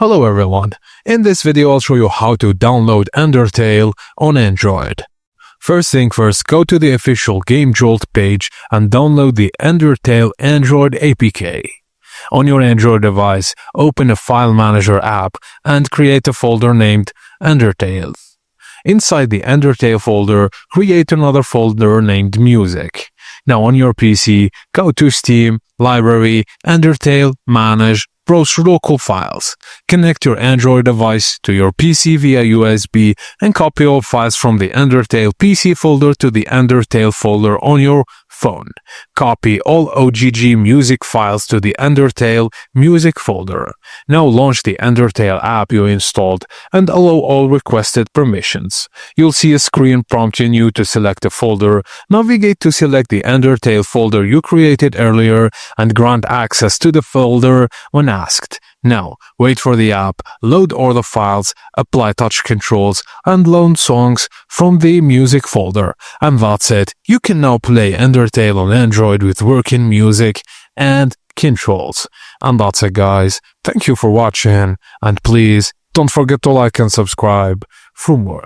Hello everyone, in this video I'll show you how to download Undertale on Android. First thing first, go to the official GameJolt page and download the Undertale Android APK. On your Android device, open a File Manager app and create a folder named Undertale. Inside the Undertale folder, create another folder named Music. Now on your PC, go to Steam, Library, Undertale, Manage, browse local files. Connect your Android device to your PC via USB and copy all files from the Undertale PC folder to the Undertale folder on your phone. Copy all OGG music files to the Undertale music folder. Now launch the Undertale app you installed and allow all requested permissions. You'll see a screen prompting you to select a folder. Navigate to select the Undertale folder you created earlier and grant access to the folder when asked. Now, wait for the app, load all the files, apply touch controls, and load songs from the music folder. And that's it. You can now play Undertale on Android with working music and controls. And that's it, guys. Thank you for watching, and please don't forget to like and subscribe for more.